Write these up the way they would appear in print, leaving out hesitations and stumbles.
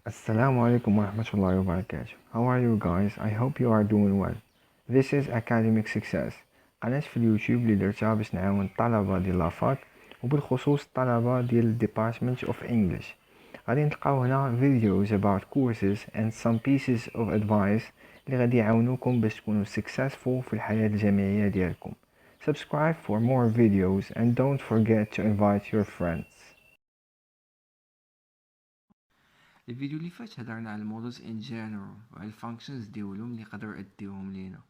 Assalamu alaikum wa rahmatullahi wa barakatuh. How are you guys? I hope you are doing well. This is Academic Success. قناة في اليوتيوب اللي درتها باش نعاون الطلبة ديال لافاك وبالخصوص الطلبة ديال Department of English. غادي نلقاو هنا videos about courses and some pieces of advice اللي غادي يعاونوكم باش تكونوا successful في الحياة الجامعية ديالكم. Subscribe for more videos and don't forget to invite your friends. الفيديو اللي فات هضرنا على المودلز ان جنرال وعلى الفانكشنز ديالهم اللي يقدروا يديوهم لينا.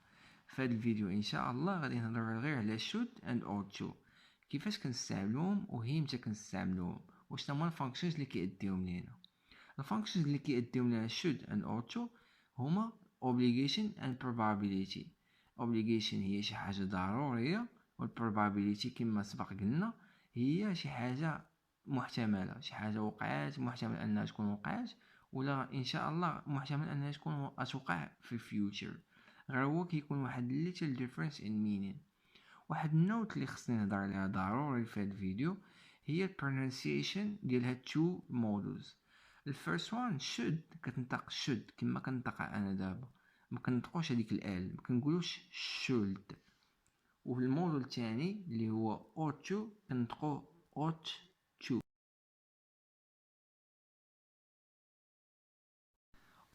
في هذا الفيديو ان شاء الله غادي نهضروا غير على should and ought to، كيفاش كنستعملوهم وهيمتى كنستعملوهم وشنو هما الفانكشنز اللي كيديوهم لينا. الفانكشنز اللي كيديوهم لنا should and ought to هما obligation and probability. obligation هي شي حاجه ضروريه، والprobability كما سبق قلنا هي شي حاجه محتمله، شي حاجه وقعات محتمل انها تكون وقعات، ولا ان شاء الله محتمل انها تكون توقع في الفيوتشر. غير هو كيكون واحد little difference in meaning. واحد النوت اللي خصني نهضر عليها ضروري في هذا الفيديو هي pronunciation ديال هاد two models. الفيرست وان should، كتنطق should كما كنطقها انا دابا، ما كنطقوش هذيك ال، ما كنقولوش should. والموديل الثاني اللي هو ought to كنطقوه ought to.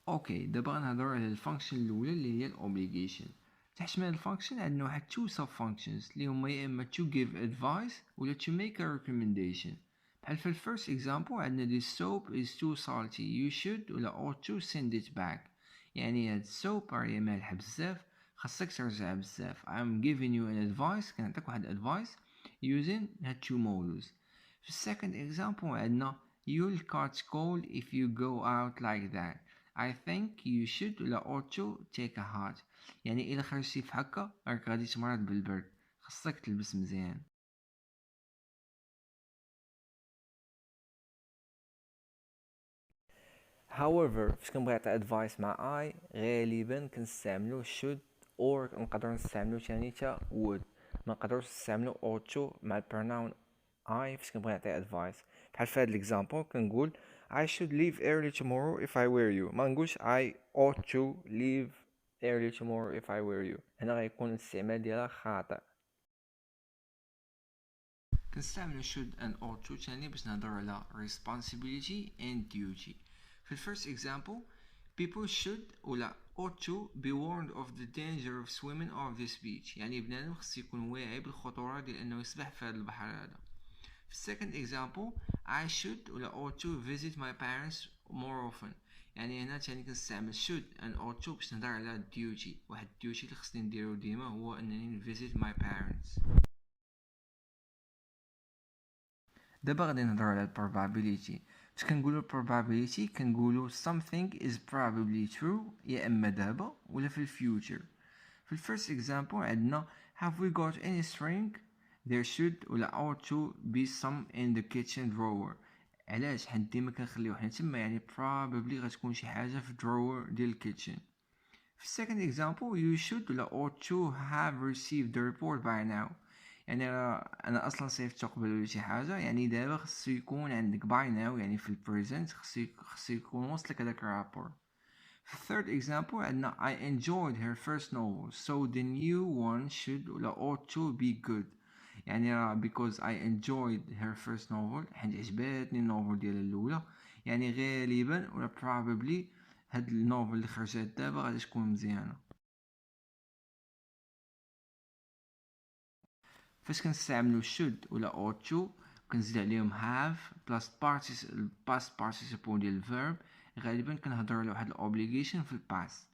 اوكي دابا غنهضروا على الفانكشن الاولى اللي هي الاوبليغيشن. تحت من الفانكشن عندنا واحد تو سب فانكشنز اللي هما يا اما to give advice ولا to make a recommendation. بحال في الفيرست example عندنا this soap is too salty you should ولا ought to send it back. يعني هاد السوب راهي مالحه بزاف، خاصك ترجعها بزاف. I'm giving you an advice، كنعطيك واحد advice using هاد two models. في السكند example عندنا you'll catch cold if you go out like that. I think you should ولا ought to take a hat. يعني إلا خرجتي في هكا راك غادي تمرض بالبرد، خاصك تلبس مزيان. However فاش كنبغي نعطي advice مع I غالبا كنستعملو should or نقدرو نستعملو تاني تا would. ما نقدروش نستعملو ought to مع البروناون I فاش كنبغي نعطي advice. بحال في هاد l'example كنقول I should leave early tomorrow if I were you. ما نقولش I ought to leave early tomorrow if I were you. هنا غيكون الاستعمال ديالها خاطئ. كنستعملو should and ought to تاني باش نهضرو على responsibility and duty. في الفيرست example people should ولا ought to be warned of the danger of swimming off this beach. يعني بنادم خصو يكون واعي بالخطورة ديال انه يسبح في هذا البحر هذا. في second example I should ولا ought to visit my parents more often. يعني هنا تاني كنستعمل should and ought to باش نهضر على duty. واحد duty اللي خصني نديرو ديما هو انني visit my parents. دابا غادي نهضر على probability. باش كنقولو probability كنقولو something is probably true يا اما دابا ولا في الفيوتشر. في الفيرست example عندنا have we got any string. there should ولا ought to be some in the kitchen drawer. علاش حيت ديما كنخليو حنا تما، يعني probably غتكون شي حاجه في drawer ديال الكيتشن. في second example you should ولا ought to have received the report by now. يعني انا اصلا صيفط قبل شي حاجه، يعني دابا خصو يكون عندك by now يعني في البريزنت خصو يكون وصلك هذاك الرابور. في third example عندنا I enjoyed her first novel so the new one should ولا ought to be good. يعني because I enjoyed her first novel حيت عجباتني النوفل ديال الاولى، يعني غالبا ولا probably هاد النوفل اللي خرجت دابا غادي تكون مزيانه. فاش كنستعملو should ولا ought to كنزيد عليهم have plus past participle ديال الverb. غالبا كنهضروا على واحد الاوبليغيشن في الباست،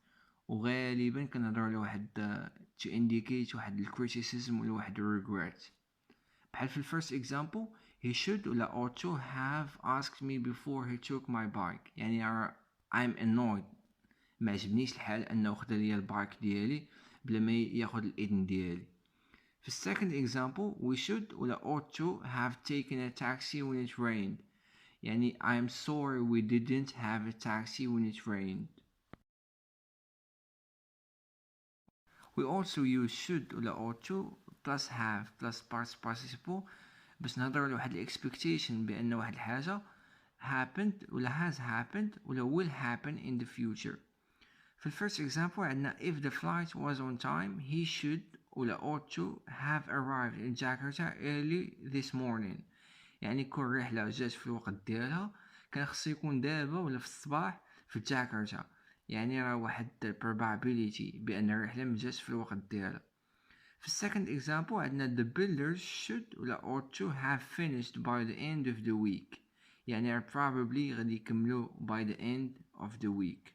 وغالبا كنهضروا على واحد to indicate واحد الكريتيسيزم ولا واحد regret. بحال في الفيرست example he should ولا ought to have asked me before he took my bike. يعني I'm annoyed، ما عجبنيش الحال انه خدا ليا البايك ديالي بلا ما ياخد الاذن ديالي. في second example we should ولا ought to have taken a taxi when it rained. يعني I'm sorry we didn't have a taxi when it rained. We also use should ولا ought to plus have plus past participle باش نهضروا على واحد الاكسبكتيشن بان واحد الحاجه happened ولا has happened ولا will happen in the future. في first example عندنا if the flight was on time he should ولا ought to have arrived in Jakarta early this morning. يعني كل رحلة جات في الوقت ديالها كان خصو يكون دابا ولا في الصباح في جاكرتا، يعني راه واحد probability بأن الرحلة مجاتش في الوقت ديالها. في second example عندنا the builders should ولا ought to have finished by the end of the week، يعني probably غادي يكملوا by the end of the week.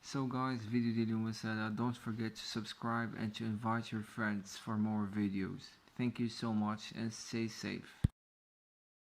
So guys, فيديو ديال اليوم سهلة. Don't forget to subscribe and to invite your friends for more videos. Thank you so much and stay safe.